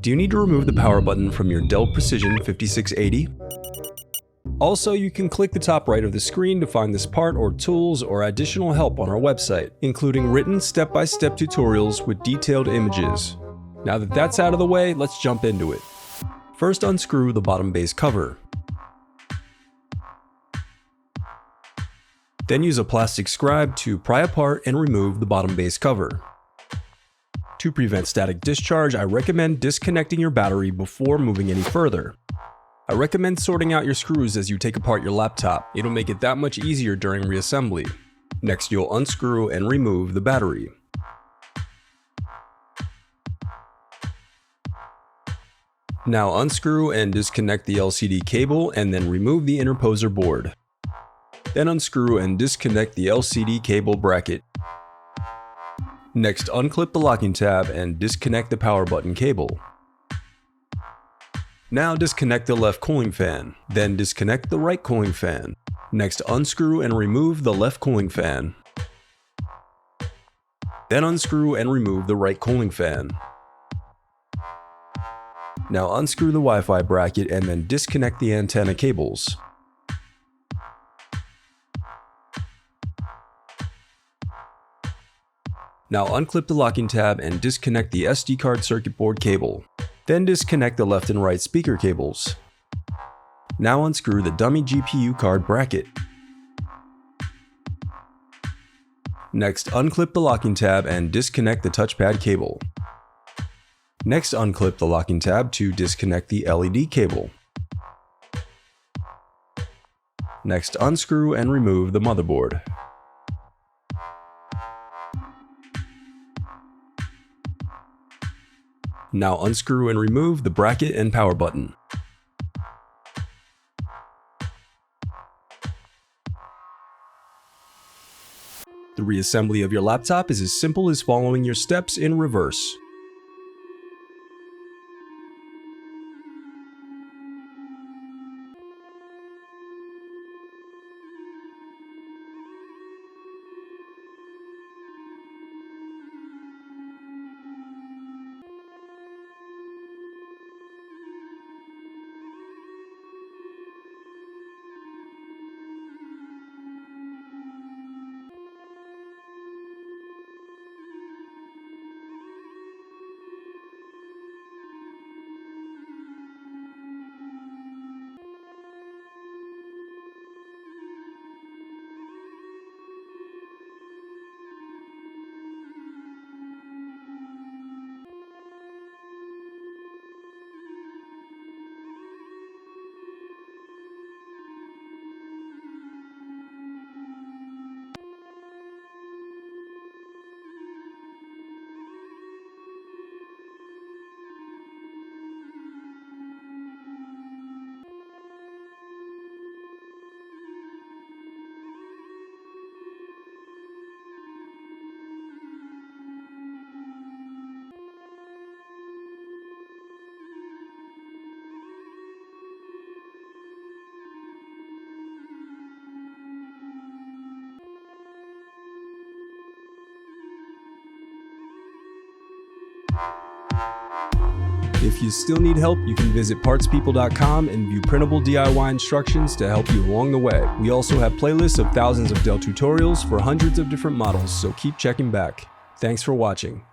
Do you need to remove the power button from your Dell Precision 5680? Also, you can click the top right of the screen to find this part or tools or additional help on our website, including written step-by-step tutorials with detailed images. Now that that's out of the way, let's jump into it. First, unscrew the bottom base cover. Then use a plastic scribe to pry apart and remove the bottom base cover. To prevent static discharge, I recommend disconnecting your battery before moving any further. I recommend sorting out your screws as you take apart your laptop. It'll make it that much easier during reassembly. Next, you'll unscrew and remove the battery. Now unscrew and disconnect the LCD cable and then remove the interposer board. Then unscrew and disconnect the LCD cable bracket. Next, unclip the locking tab and disconnect the power button cable. Now disconnect the left cooling fan, then disconnect the right cooling fan. Next, unscrew and remove the left cooling fan. Then unscrew and remove the right cooling fan. Now unscrew the Wi-Fi bracket and then disconnect the antenna cables. Now unclip the locking tab and disconnect the SD card circuit board cable. Then disconnect the left and right speaker cables. Now unscrew the dummy GPU card bracket. Next, unclip the locking tab and disconnect the touchpad cable. Next, unclip the locking tab to disconnect the LED cable. Next, unscrew and remove the motherboard. Now unscrew and remove the bracket and power button. The reassembly of your laptop is as simple as following your steps in reverse. If you still need help, you can visit partspeople.com and view printable DIY instructions to help you along the way. We also have playlists of thousands of Dell tutorials for hundreds of different models, so keep checking back. Thanks for watching.